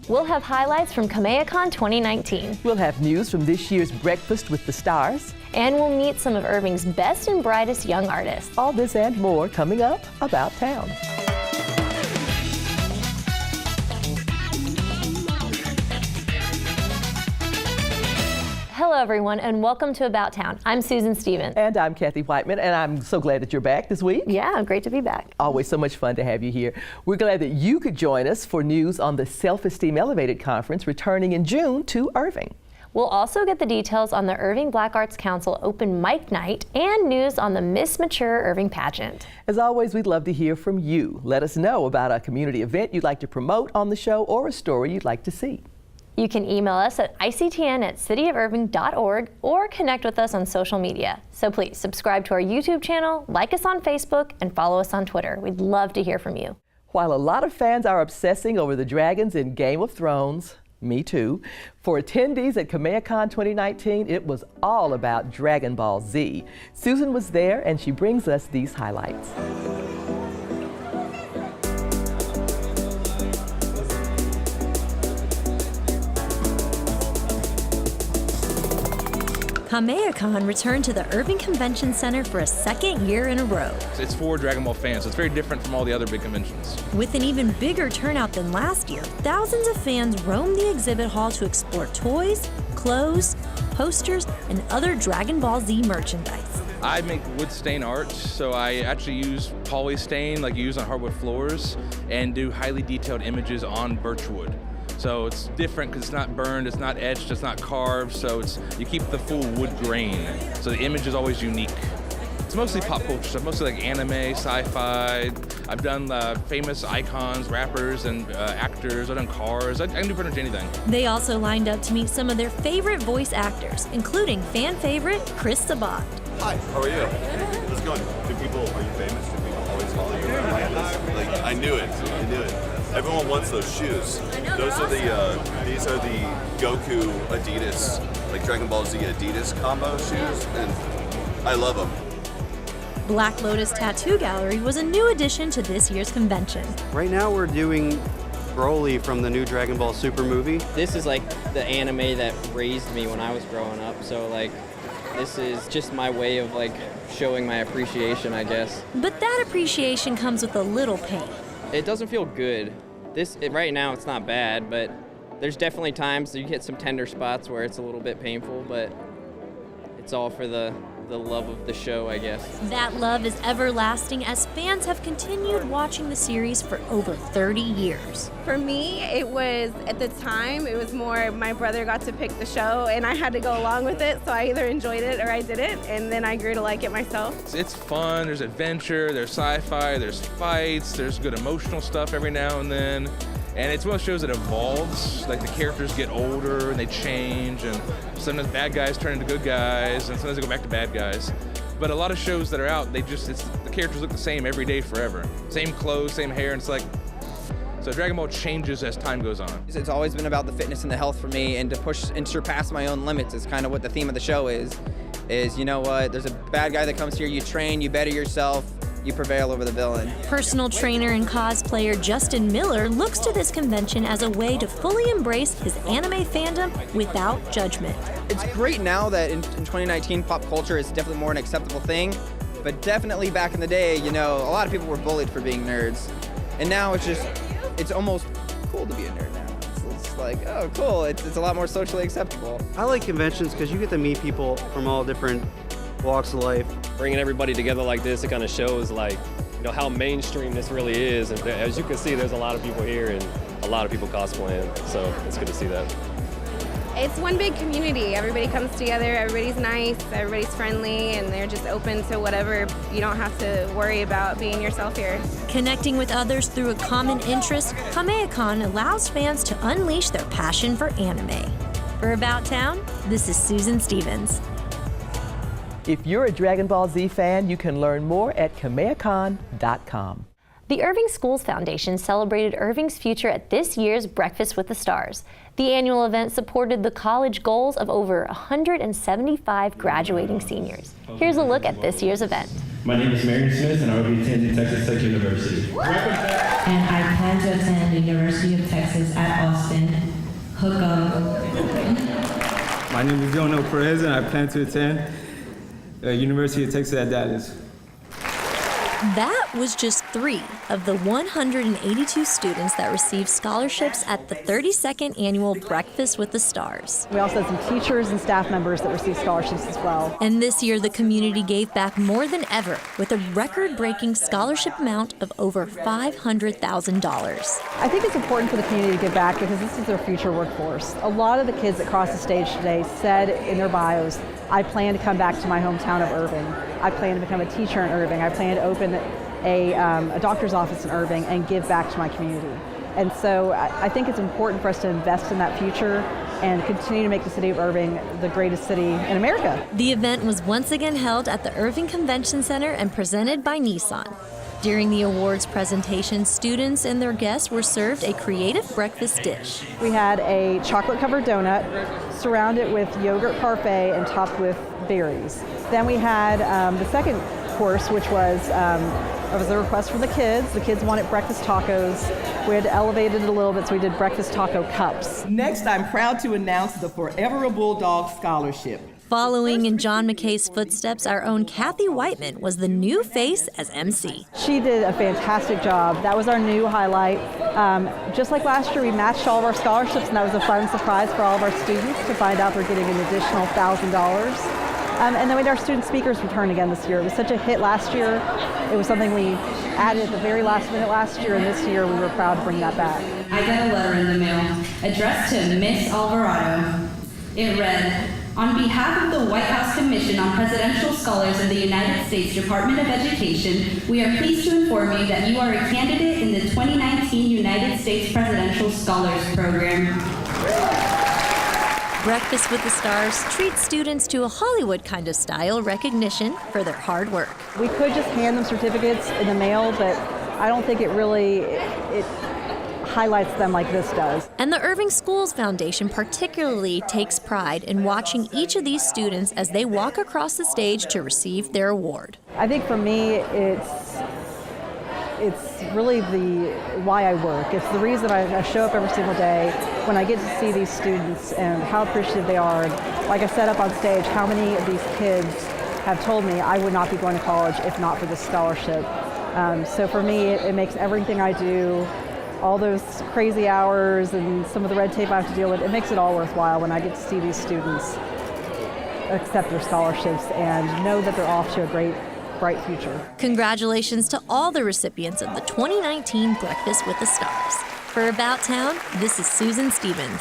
We'll have highlights from KamehaCon 2019. We'll have news from this year's Breakfast with the Stars. And we'll meet some of Irving's best and brightest young artists. All this and more coming up About Town. Hello everyone and welcome to About Town. I'm Susan Stevens. And I'm Kathy Whiteman, and I'm so glad that you're back this week. Yeah, great to be back. Always so much fun to have you here. We're glad that you could join us for news on the Self-Esteem Elevated Conference returning in June to Irving. We'll also get the details on the Irving Black Arts Council Open Mic Night and news on the Miss Mature Irving pageant. As always, we'd love to hear from you. Let us know about a community event you'd like to promote on the show or a story you'd like to see. You can email us at ictn@cityofirving.org or connect with us on social media. So please subscribe to our YouTube channel, like us on Facebook, and follow us on Twitter. We'd love to hear from you. While a lot of fans are obsessing over the dragons in Game of Thrones, me too, for attendees at KamehaCon 2019, it was all about Dragon Ball Z. Susan was there and she brings us these highlights. KamehaCon returned to the Irving Convention Center for a second year in a row. It's for Dragon Ball fans, so it's very different from all the other big conventions. With an even bigger turnout than last year, thousands of fans roamed the exhibit hall to explore toys, clothes, posters, and other Dragon Ball Z merchandise. I make wood stain art, so I actually use poly stain like you use on hardwood floors and do highly detailed images on birch wood. So it's different because it's not burned, it's not etched, it's not carved, so you keep the full wood grain. So the image is always unique. It's mostly pop culture stuff, mostly like anime, sci-fi. I've done famous icons, rappers, and actors. I've done cars. I can do pretty much anything. They also lined up to meet some of their favorite voice actors, including fan favorite Chris Sabat. Hi, how are you? How's it going? Are you famous? Do people always follow you around like this? Like, I knew it. Everyone wants those shoes. These are the Goku Adidas, like Dragon Ball Z Adidas combo shoes, and I love them. Black Lotus Tattoo Gallery was a new addition to this year's convention. Right now we're doing Broly from the new Dragon Ball Super movie. This is like the anime that raised me when I was growing up, so like this is just my way of like showing my appreciation, I guess. But that appreciation comes with a little pain. It doesn't feel good. Right now it's not bad, but there's definitely times that you hit some tender spots where it's a little bit painful, but it's all for the love of the show, I guess. That love is everlasting as fans have continued watching the series for over 30 years. For me, it was, at the time, it was more my brother got to pick the show and I had to go along with it, so I either enjoyed it or I didn't, and then I grew to like it myself. It's fun, there's adventure, there's sci-fi, there's fights, there's good emotional stuff every now and then. And it's one of those shows that evolves, like the characters get older and they change, and sometimes bad guys turn into good guys, and sometimes they go back to bad guys. But a lot of shows that are out, the characters look the same every day forever. Same clothes, same hair, and it's like, so Dragon Ball changes as time goes on. It's always been about the fitness and the health for me, and to push and surpass my own limits is kind of what the theme of the show is, you know what, there's a bad guy that comes here, you train, you better yourself, you prevail over the villain. Personal trainer and cosplayer Justin Miller looks to this convention as a way to fully embrace his anime fandom without judgment. It's great now that in 2019 pop culture is definitely more an acceptable thing, but definitely back in the day, you know, a lot of people were bullied for being nerds. And now it's almost cool to be a nerd now. It's like, oh cool, it's a lot more socially acceptable. I like conventions because you get to meet people from all different walks of life. Bringing everybody together like this, it kind of shows like, you know, how mainstream this really is. And as you can see, there's a lot of people here and a lot of people cosplaying, so it's good to see that. It's one big community. Everybody comes together, everybody's nice, everybody's friendly, and they're just open to whatever. You don't have to worry about being yourself here. Connecting with others through a common interest, KamehaCon allows fans to unleash their passion for anime. For About Town, this is Susan Stevens. If you're a Dragon Ball Z fan, you can learn more at KamehaCon.com. The Irving Schools Foundation celebrated Irving's future at this year's Breakfast with the Stars. The annual event supported the college goals of over 175 graduating seniors. Here's a look at this year's event. My name is Marion Smith, and I will be attending Texas Tech University. And I plan to attend the University of Texas at Austin hook 'em. My name is Jonah Perez, and I plan to attend University of Texas at Dallas. That was just 3 of the 182 students that received scholarships at the 32nd annual Breakfast with the Stars. We also had some teachers and staff members that received scholarships as well. And this year, the community gave back more than ever with a record-breaking scholarship amount of over $500,000. I think it's important for the community to give back because this is their future workforce. A lot of the kids that crossed the stage today said in their bios, I plan to come back to my hometown of Irving. I plan to become a teacher in Irving. I plan to open a doctor's office in Irving and give back to my community. And so I think it's important for us to invest in that future and continue to make the city of Irving the greatest city in America. The event was once again held at the Irving Convention Center and presented by Nissan. During the awards presentation, students and their guests were served a creative breakfast dish. We had a chocolate-covered donut surrounded with yogurt parfait and topped with berries. Then we had the second course, which was a request from the kids. The kids wanted breakfast tacos. We had elevated it a little bit, so we did breakfast taco cups. Next, I'm proud to announce the Forever a Bulldog Scholarship. Following in John McKay's footsteps, our own Kathy Whiteman was the new face as MC. She did a fantastic job. That was our new highlight. Just like last year, we matched all of our scholarships, and that was a fun surprise for all of our students to find out they're getting an additional $1,000. And then we had our student speakers return again this year. It was such a hit last year. It was something we added at the very last minute last year, and this year we were proud to bring that back. I got a letter in the mail addressed to Miss Alvarado. It read, on behalf of the White House Commission on Presidential Scholars of the United States Department of Education, we are pleased to inform you that you are a candidate in the 2019 United States Presidential Scholars Program. Breakfast with the Stars treats students to a Hollywood kind of style recognition for their hard work. We could just hand them certificates in the mail, but I don't think it highlights them like this does. And the Irving Schools Foundation particularly takes pride in watching each of these students as they walk across the stage to receive their award. I think for me, it's really why I work. It's the reason I show up every single day when I get to see these students and how appreciative they are. And like I said up on stage, how many of these kids have told me I would not be going to college if not for this scholarship. So for me, it makes everything I do, all those crazy hours and some of the red tape I have to deal with, it makes it all worthwhile when I get to see these students accept their scholarships and know that they're off to a great, bright future. Congratulations to all the recipients of the 2019 Breakfast with the Stars. For About Town, this is Susan Stevens.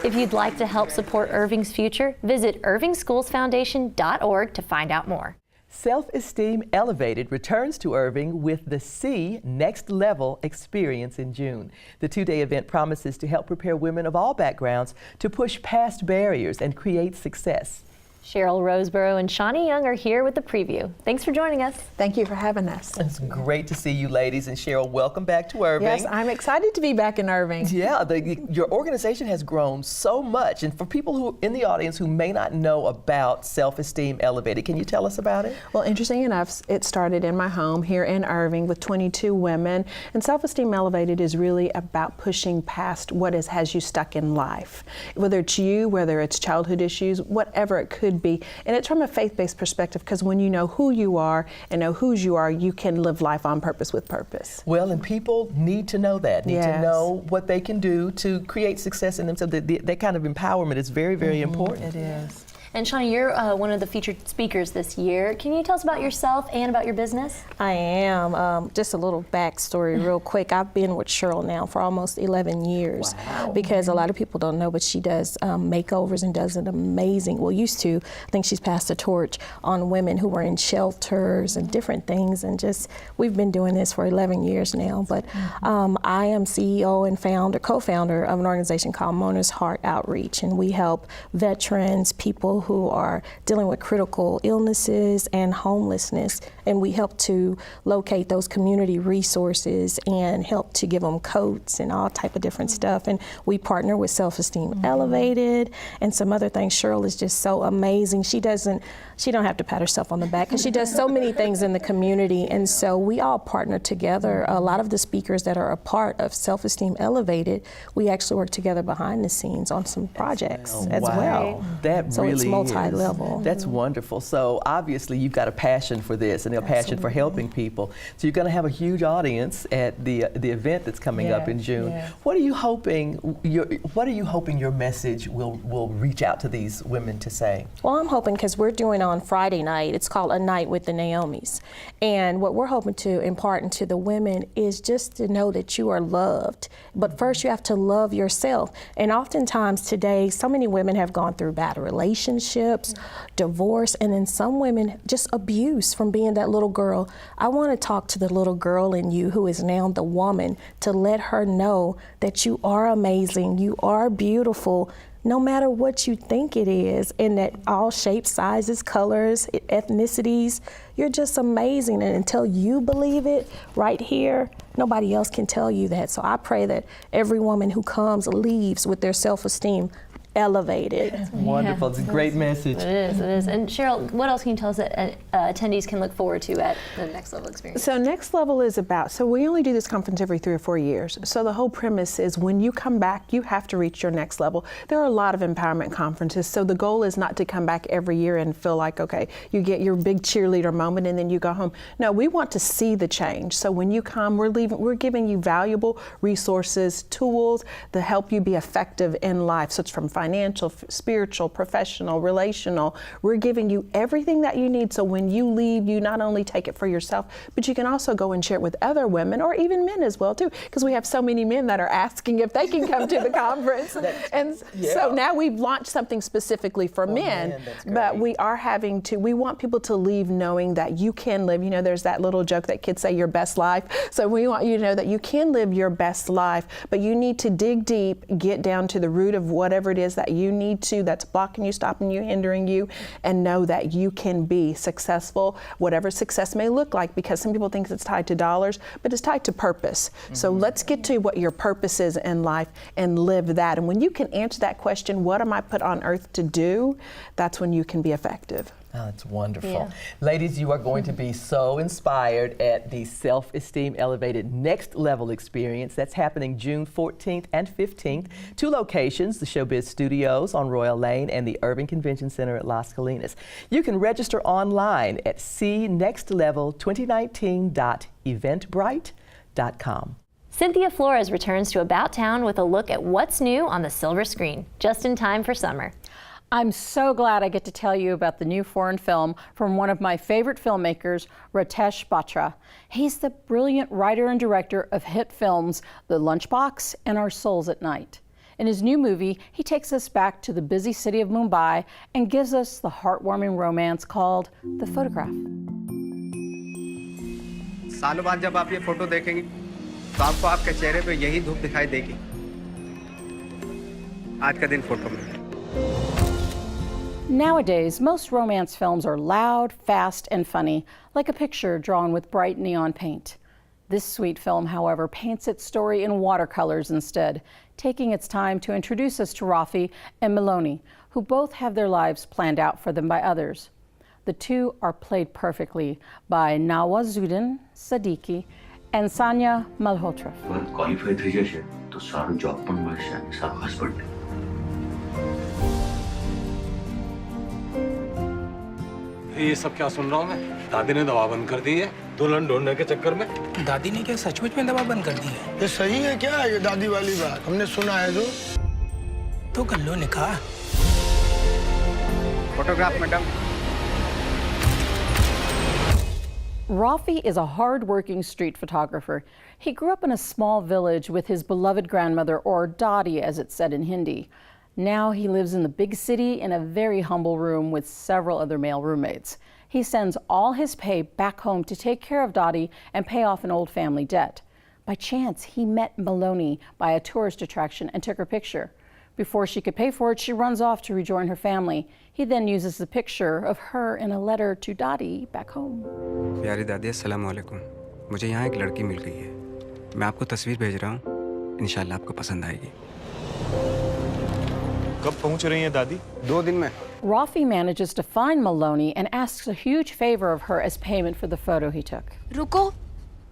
If you'd like to help support Irving's future, visit irvingschoolsfoundation.org to find out more. Self-Esteem Elevated returns to Irving with the C Next Level experience in June. The two-day event promises to help prepare women of all backgrounds to push past barriers and create success. Cheryl Roseborough and Shawnee Young are here with the preview. Thanks for joining us. Thank you for having us. It's great to see you ladies. And Cheryl, welcome back to Irving. Yes, I'm excited to be back in Irving. Yeah, your organization has grown so much. And for people who in the audience who may not know about Self-Esteem Elevated, can you tell us about it? Well, interesting enough, it started in my home here in Irving with 22 women. And Self-Esteem Elevated is really about pushing past what has you stuck in life. Whether it's you, whether it's childhood issues, whatever it could be. And it's from a faith-based perspective, because when you know who you are and know whose you are, you can live life on purpose with purpose. Well, and people need to know that, need to know what they can do to create success in themselves. That kind of empowerment is very, very important. It is. And Shawnee, you're one of the featured speakers this year. Can you tell us about yourself and about your business? I am. Just a little backstory real quick. I've been with Cheryl now for almost 11 years. Wow. Because a lot of people don't know, but she does makeovers and does an amazing, used to, I think she's passed the torch on women who were in shelters and different things, and just, we've been doing this for 11 years now. But I am CEO and co-founder of an organization called Mona's Heart Outreach, and we help veterans, people who are dealing with critical illnesses and homelessness, and we help to locate those community resources and help to give them coats and all type of different stuff. And we partner with Self-Esteem Elevated and some other things. Cheryl is just so amazing. She don't have to pat herself on the back because she does so many things in the community. And so we all partner together. A lot of the speakers that are a part of Self-Esteem Elevated, we actually work together behind the scenes on some projects as well. That so really it's multi-level. That's wonderful. So obviously you've got a passion for this and a passion for helping people. So you're going to have a huge audience at the event that's coming up in June. What are you hoping your message will reach out to these women to say? Well, I'm hoping, because we're doing on Friday night, it's called A Night with the Naomis. And what we're hoping to impart into the women is just to know that you are loved. But first you have to love yourself. And oftentimes today, so many women have gone through bad relationships, divorce, and then some women just abuse from being that little girl. I want to talk to the little girl in you who is now the woman, to let her know that you are amazing, you are beautiful, no matter what you think it is, and that all shapes, sizes, colors, ethnicities, you're just amazing. And until you believe it right here, nobody else can tell you that. So I pray that every woman who comes leaves with their self-esteem elevated. That's wonderful. It's a great message. It is. And Cheryl, what else can you tell us that attendees can look forward to at the Next Level experience? So Next Level is about, so we only do this conference every 3 or 4 years. So the whole premise is when you come back, you have to reach your next level. There are a lot of empowerment conferences. So the goal is not to come back every year and feel like, okay, you get your big cheerleader moment and then you go home. No, we want to see the change. So when you come, we're giving you valuable resources, tools to help you be effective in life. So it's from financial, spiritual, professional, relational. We're giving you everything that you need, so when you leave, you not only take it for yourself, but you can also go and share it with other women or even men as well too, because we have so many men that are asking if they can come to the conference. And so now we've launched something specifically for men, but we want people to leave knowing that you can live, there's that little joke that kids say, your best life. So we want you to know that you can live your best life, but you need to dig deep, get down to the root of whatever it is that you need to, that's blocking you, stopping you, hindering you, and know that you can be successful, whatever success may look like, because some people think it's tied to dollars, but it's tied to purpose. So let's get to what your purpose is in life and live that. And when you can answer that question, what am I put on earth to do? That's when you can be effective. Oh, that's wonderful. Ladies, you are going to be so inspired at the Self-Esteem Elevated Next Level experience. That's happening June 14th and 15th. 2 locations, the Showbiz Studios on Royal Lane and the Irving Convention Center at Las Colinas. You can register online at cnextlevel2019.eventbrite.com. Cynthia Flores returns to About Town with a look at what's new on the silver screen, just in time for summer. I'm so glad I get to tell you about the new foreign film from one of my favorite filmmakers, Ritesh Batra. He's the brilliant writer and director of hit films The Lunchbox and Our Souls at Night. In his new movie, he takes us back to the busy city of Mumbai and gives us the heartwarming romance called The Photograph. सालों बाद जब आप ये photo देखेंगे तो आपको आपके चेहरे पे यही धूप दिखाई देगी आज का दिन फोटो में। Nowadays, most romance films are loud, fast, and funny, like a picture drawn with bright neon paint. This sweet film, however, paints its story in watercolors instead, taking its time to introduce us to Rafi and Maloney, who both have their lives planned out for them by others. The two are played perfectly by Nawazuddin Siddiqui and Sanya Malhotra. ये सब क्या सुन रहा हूँ मैं? दादी ने दवा बंद कर दी है दुल्हन ढूंढने के चक्कर में। दादी ने क्या सचमुच में दवा बंद कर दी है? ये सही है क्या ये दादी वाली बात? हमने सुना है तो कर लो निकाह। Photograph madam. Rafi is a hard-working street photographer. He grew up in a small village with his beloved grandmother, or Dadi as it's said in Hindi. Now he lives in the big city in a very humble room with several other male roommates. He sends all his pay back home to take care of Dottie and pay off an old family debt. By chance, he met Maloney by a tourist attraction and took her picture. Before she could pay for it, she runs off to rejoin her family. He then uses the picture of her in a letter to Dottie back home. प्यारी दादी अस्सलाम वालेकुम। मुझे यहाँ एक लड़की मिल गई है। मैं आपको तस्वीर भेज रहा हूँ। इंशाल्लाह आपको पसंद आएगी। कब पहुँच रही हैं दादी? 2 दिन में। Rafi manages to find Maloney and asks a huge favor of her as payment for the photo he took. रुको,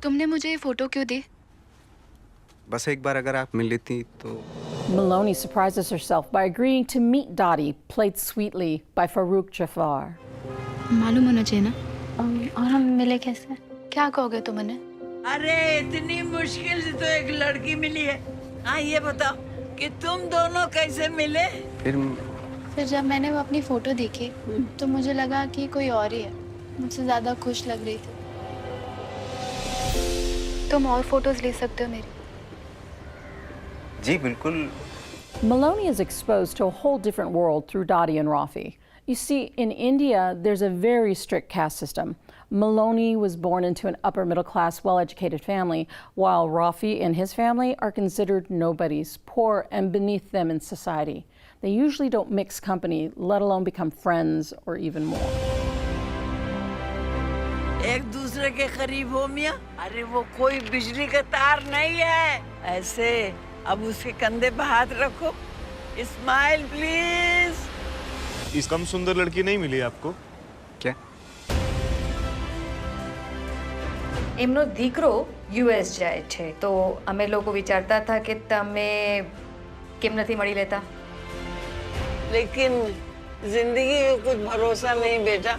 तुमने मुझे ये फोटो क्यों दी? बस एक बार अगर आप मिल लेती तो। Maloney surprises herself by agreeing to meet Dottie, played sweetly by Farouk Jafar. मालूम होना चाहिए ना? और हम मिले कैसे? क्या कहोगे तुम उन्हें? अरे इतनी मुश्किल से तो एक लड़की मिली है। हाँ ये बताओ कि तुम दोनों कैसे मिले? फिर जब मैंने वो अपनी फोटो देखी तो मुझे लगा कि कोई और ही है। मुझसे ज़्यादा खुश लग रही थी। तुम और फोटोज ले सकते हो मेरी। जी बिल्कुल। Maloney is exposed to a whole different world through Dottie and Rafi. You see, in India, there's a very strict caste system. Maloney was born into an upper middle class, well-educated family, while Rafi and his family are considered nobodies, poor and beneath them in society. They usually don't mix company, let alone become friends or even more. एक दूसरे के करीब हो मियाँ? अरे वो कोई बिजली का तार नहीं है। ऐसे अब उसके कंधे पे हाथ रखो। Smile please. इस कम सुंदर लड़की नहीं मिली आपको? क्या? એમનો દીકરો યુએસ જાય છે તો અમે લોકો વિચારતા હતા કે તમે કેમ નથી મળી લેતા? लेकिन जिंदगी में कुछ भरोसा नहीं बेटा।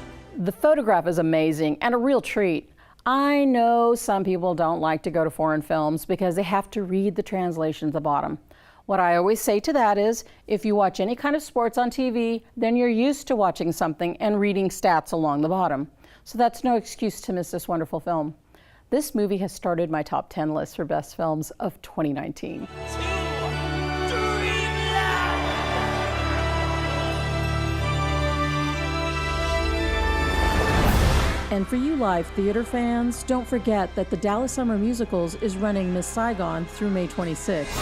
The photograph is amazing and a real treat. I know some people don't like to go to foreign films because they have to read the translation at the bottom. What I always say to that is, if you watch any kind of sports on TV, then you're used to watching something and reading stats along the bottom. So that's no excuse to miss this wonderful film. This movie has started my top 10 list for best films of 2019. And for you live theater fans, don't forget that the Dallas Summer Musicals is running Miss Saigon through May 26th.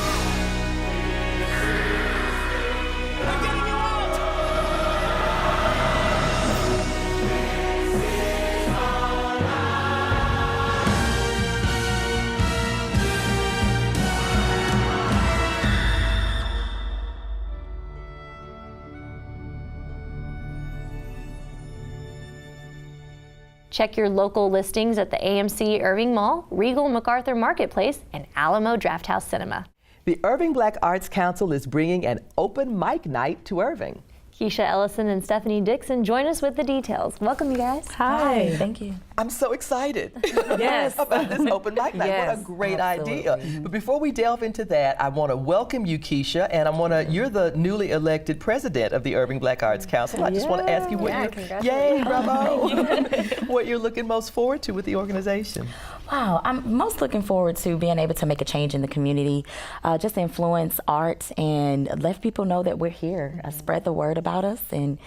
Check your local listings at the AMC Irving Mall, Regal MacArthur Marketplace, and Alamo Drafthouse Cinema. The Irving Black Arts Council is bringing an open mic night to Irving. Keisha Ellison and Stephanie Dixon join us with the details. Welcome, you guys. Hi. Thank you. I'm so excited Yes. about this open mic night. Yes, what a great absolutely. idea. But before we delve into that, I want to welcome you, Keisha, and you're the newly elected president of the Irving Black Arts Council. I just want to ask you what congratulations. yay, bravo, what you're looking most forward to with the organization. Wow, I'm most looking forward to being able to make a change in the community, just influence art and let people know that we're here, spread the word about us, and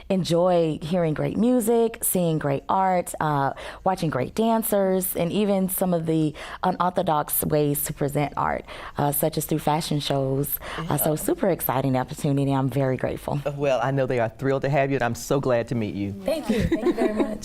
enjoy hearing great music, seeing great art, watching great dancers, and even some of the unorthodox ways to present art, such as through fashion shows. So super exciting opportunity. I'm very grateful. Well, I know they are thrilled to have you, and I'm so glad to meet you. Thank you. Thank you very much.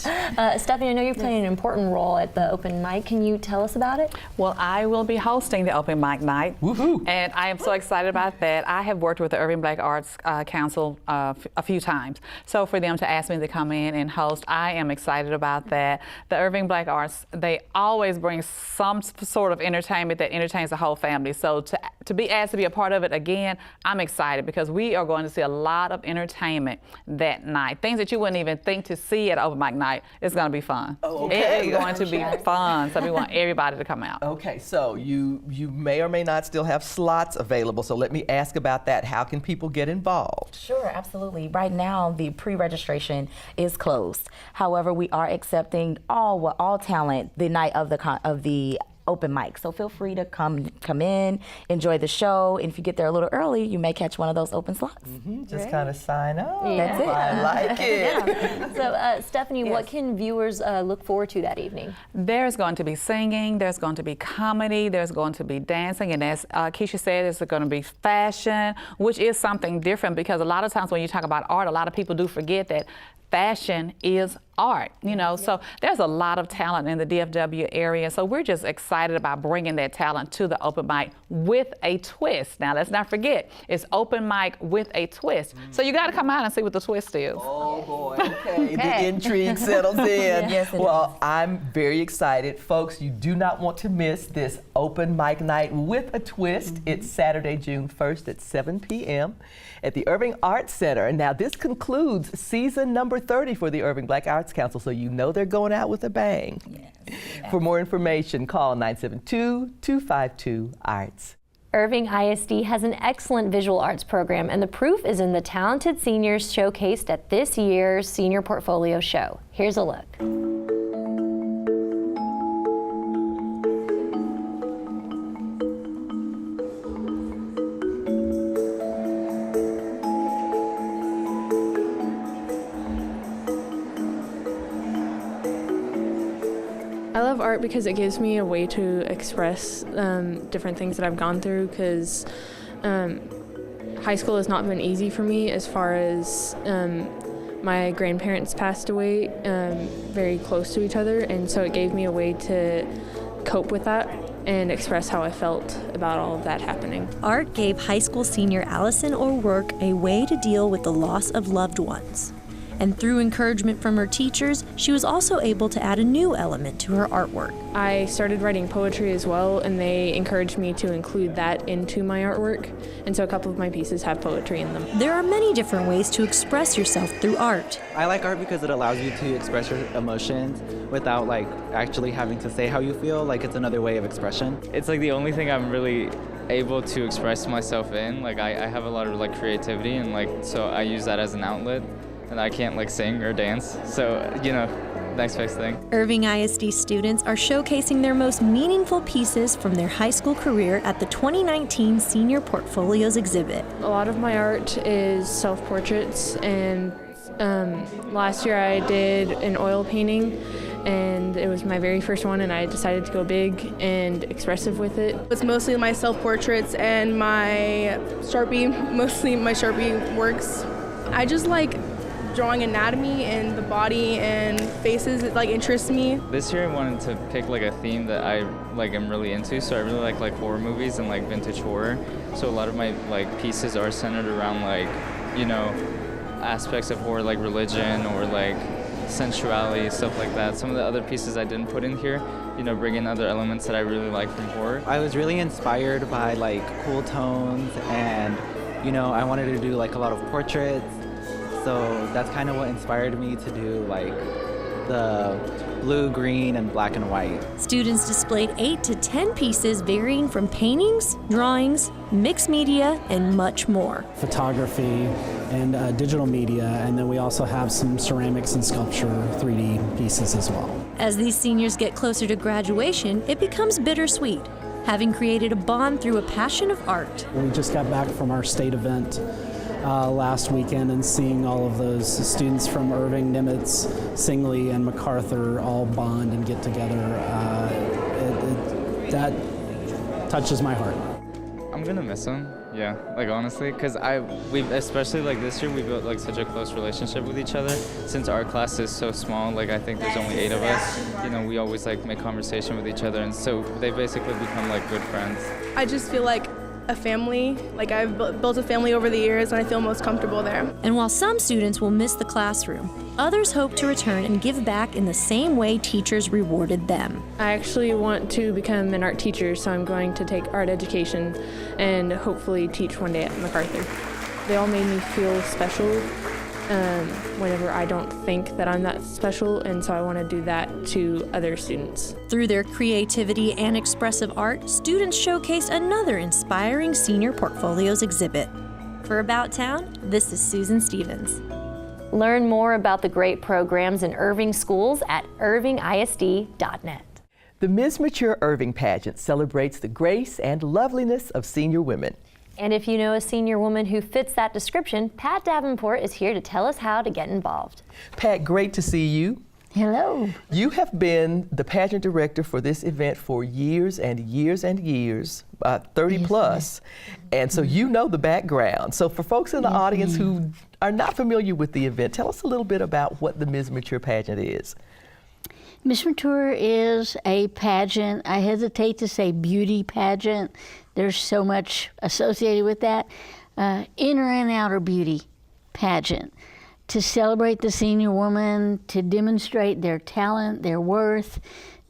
Stephanie, I know you're playing an important role at the open mic. Can you tell us about it? Well, I will be hosting the open mic night. Woohoo! And I am so excited about that. I have worked with the Irving Black Arts Council a few times. So for them to ask me to come in and host, I am excited about that. The Irving Black Arts, they always bring some sort of entertainment that entertains the whole family. So to be asked to be a part of it again, I'm excited because we are going to see a lot of entertainment that night. Things that you wouldn't even think to see at open mic night. It's going to be fun. Oh, okay. It is going to be fun. So we want everybody to come out. Okay, so you may or may not still have slots available. So let me ask about that. How can people get involved? Sure, absolutely. Right now, the pre-registration is closed. However, we are accepting all talent the night of the open mic. So feel free to come in, enjoy the show. And if you get there a little early, you may catch one of those open slots. Just kind of sign up. That's it. I like it. Yeah. So Stephanie, what can viewers look forward to that evening? There's going to be singing, there's going to be comedy, there's going to be dancing, and as Keisha said, there's going to be fashion, which is something different because a lot of times when you talk about art, a lot of people do forget that fashion is art, you know, so there's a lot of talent in the DFW area, so we're just excited about bringing that talent to the open mic with a twist. Now, let's not forget, it's open mic with a twist, so you got to come out and see what the twist is. Oh boy, okay, the intrigue settles in. Yes, well, I'm very excited. Folks, you do not want to miss this open mic night with a twist. It's Saturday, June 1st at 7 p.m. at the Irving Arts Center. Now, this concludes season number 30 for the Irving Black Arts Council, so you know they're going out with a bang. Yes. For more information, call 972-252-ARTS. Irving ISD has an excellent visual arts program, and the proof is in the talented seniors showcased at this year's Senior Portfolio Show. Here's a look. I love art because it gives me a way to express different things that I've gone through, because high school has not been easy for me as far as my grandparents passed away very close to each other, and so it gave me a way to cope with that and express how I felt about all of that happening. Art gave high school senior Allison O'Rourke a way to deal with the loss of loved ones. And through encouragement from her teachers, she was also able to add a new element to her artwork. I started writing poetry as well, and they encouraged me to include that into my artwork, and so a couple of my pieces have poetry in them. There are many different ways to express yourself through art. I like art because it allows you to express your emotions without like actually having to say how you feel. Like, it's another way of expression. It's like the only thing I'm really able to express myself in. Like I have a lot of like creativity, and like so I use that as an outlet. And I can't like sing or dance, so you know, next best thing. Irving ISD students are showcasing their most meaningful pieces from their high school career at the 2019 Senior Portfolios exhibit. A lot of my art is self-portraits, and last year I did an oil painting, and it was my very first one, and I decided to go big and expressive with it. It's mostly my self-portraits and my Sharpie, mostly my Sharpie works. I just like drawing anatomy and the body and faces. It like interests me. This year I wanted to pick like a theme that I like am really into, so I really like horror movies and like vintage horror. So a lot of my like pieces are centered around like, you know, aspects of horror like religion or like sensuality, stuff like that. Some of the other pieces I didn't put in here, you know, bring in other elements that I really like from horror. I was really inspired by like cool tones, and you know, I wanted to do like a lot of portraits. So that's kind of what inspired me to do like the blue, green, and black and white. Students displayed 8 to 10 pieces varying from paintings, drawings, mixed media, and much more. Photography and digital media, and then we also have some ceramics and sculpture 3D pieces as well. As these seniors get closer to graduation, it becomes bittersweet, having created a bond through a passion of art. We just got back from our state event last weekend, and seeing all of those students from Irving, Nimitz, Singley, and MacArthur all bond and get together, that touches my heart. I'm gonna miss them, yeah, like honestly, because we've especially like this year we built like such a close relationship with each other. Since our class is so small, like I think there's only 8 of us, you know, we always like make conversation with each other, and so they basically become like good friends. I just feel like a family. Like, I've built a family over the years, and I feel most comfortable there. And while some students will miss the classroom, others hope to return and give back in the same way teachers rewarded them. I actually want to become an art teacher, so I'm going to take art education and hopefully teach one day at MacArthur. They all made me feel special whenever I don't think that I'm that special, and so I want to do that to other students. Through their creativity and expressive art, students showcase another inspiring Senior Portfolios exhibit. For About Town, this is Susan Stevens. Learn more about the great programs in Irving schools at irvingisd.net. The Ms. Mature Irving pageant celebrates the grace and loveliness of senior women. And if you know a senior woman who fits that description, Pat Davenport is here to tell us how to get involved. Pat, great to see you. Hello. You have been the pageant director for this event for years and years and years, 30 plus, and so you know the background. So for folks in the audience who are not familiar with the event, tell us a little bit about what the Ms. Mature pageant is. Miss Mature is a pageant. I hesitate to say beauty pageant. There's so much associated with that. Inner and outer beauty pageant to celebrate the senior woman, to demonstrate their talent, their worth,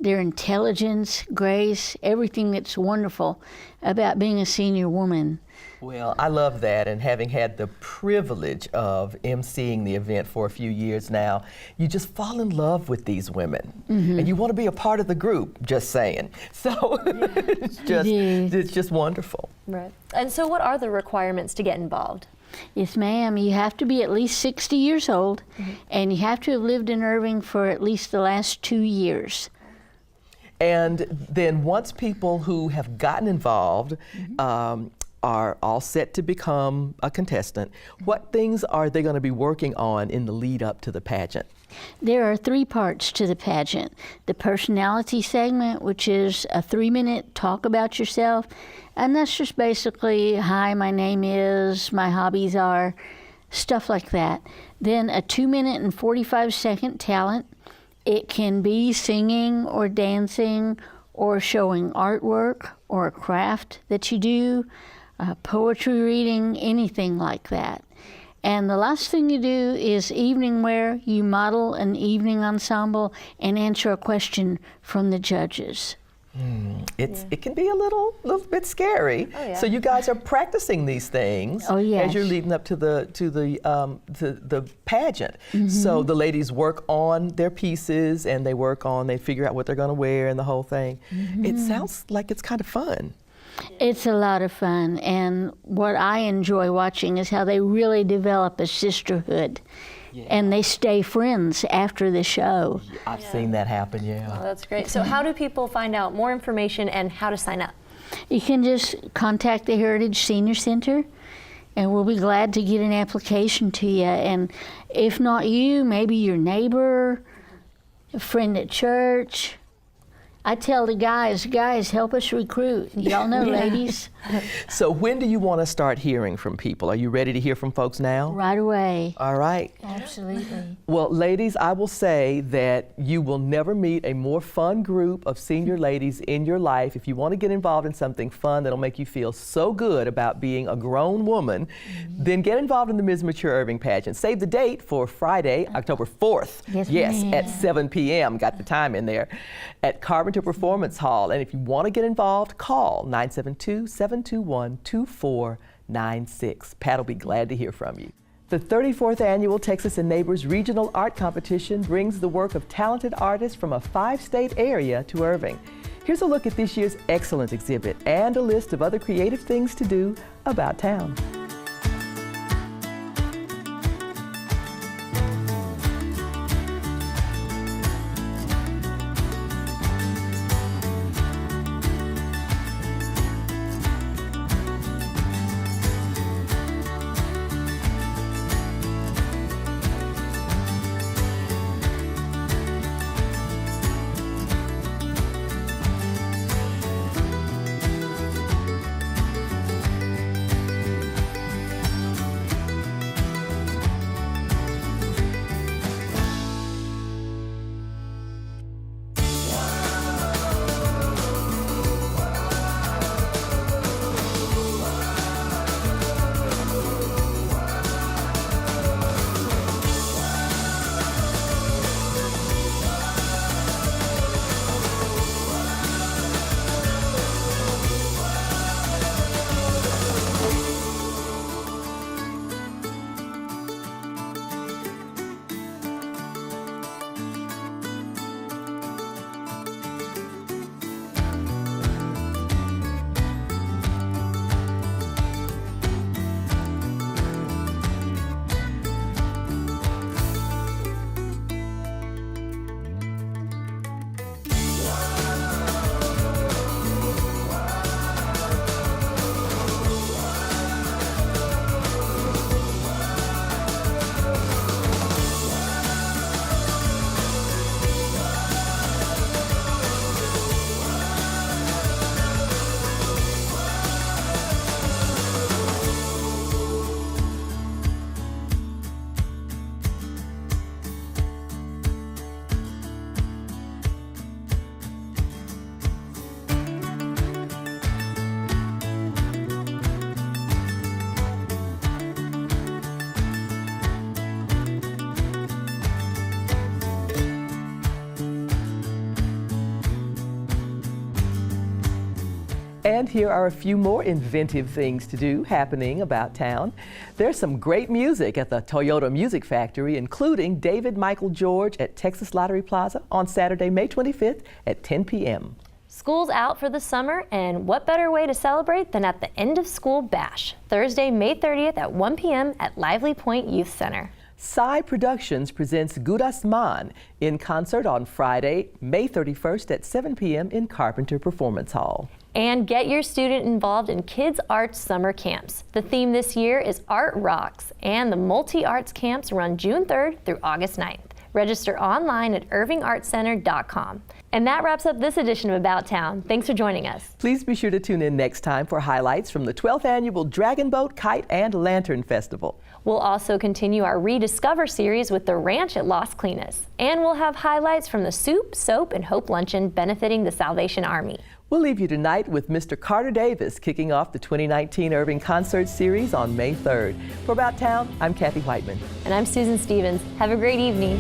their intelligence, grace, everything that's wonderful about being a senior woman. Well, I love that, and having had the privilege of emceeing the event for a few years now, you just fall in love with these women, and you want to be a part of the group, just saying. So it's just wonderful. Right. And so what are the requirements to get involved? Yes, ma'am. You have to be at least 60 years old, and you have to have lived in Irving for at least the last 2 years. And then once people who have gotten involved are all set to become a contestant, what things are they going to be working on in the lead up to the pageant? There are 3 parts to the pageant. The personality segment, which is a 3-minute talk about yourself, and that's just basically, hi, my name is, my hobbies are, stuff like that. Then a 2-minute and 45-second talent. It can be singing or dancing or showing artwork or a craft that you do, poetry reading, anything like that. And the last thing you do is evening wear. You model an evening ensemble and answer a question from the judges. It can be a little bit scary. Oh, yeah. So you guys are practicing these things as you're leading up to the pageant. So the ladies work on their pieces and they figure out what they're going to wear and the whole thing. It sounds like it's kind of fun. It's a lot of fun, and what I enjoy watching is how they really develop a sisterhood. And they stay friends after the show. I've seen that happen, Oh, that's great. So how do people find out more information and how to sign up? You can just contact the Heritage Senior Center, and we'll be glad to get an application to you. And if not you, maybe your neighbor, a friend at church. I tell the guys, help us recruit. Y'all know, ladies. So when do you want to start hearing from people? Are you ready to hear from folks now? Right away. All right. Absolutely. Well, ladies, I will say that you will never meet a more fun group of senior ladies in your life. If you want to get involved in something fun that'll make you feel so good about being a grown woman, then get involved in the Ms. Mature Irving pageant. Save the date for Friday, October 4th. Yes, at 7 p.m. Got the time in there at Carpenter Performance Hall. And if you want to get involved, call 972-721-2496. Pat will be glad to hear from you. The 34th Annual Texas and Neighbors Regional Art Competition brings the work of talented artists from a 5-state area to Irving. Here's a look at this year's excellent exhibit and a list of other creative things to do about town. And here are a few more inventive things to do happening about town. There's some great music at the Toyota Music Factory, including David Michael George at Texas Lottery Plaza on Saturday, May 25th at 10 p.m. School's out for the summer, and what better way to celebrate than at the End of School Bash, Thursday, May 30th at 1 p.m. at Lively Point Youth Center. Psy Productions presents Gudas Man in concert on Friday, May 31st at 7 p.m. in Carpenter Performance Hall. And get your student involved in Kids Arts Summer Camps. The theme this year is Art Rocks, and the multi-arts camps run June 3rd through August 9th. Register online at irvingartcenter.com. And that wraps up this edition of About Town. Thanks for joining us. Please be sure to tune in next time for highlights from the 12th Annual Dragon Boat, Kite, and Lantern Festival. We'll also continue our Rediscover series with the Ranch at Las Colinas. And we'll have highlights from the Soup, Soap, and Hope Luncheon benefiting the Salvation Army. We'll leave you tonight with Mr. Carter Davis kicking off the 2019 Irving Concert Series on May 3rd. For About Town, I'm Kathy Whiteman. And I'm Susan Stevens. Have a great evening.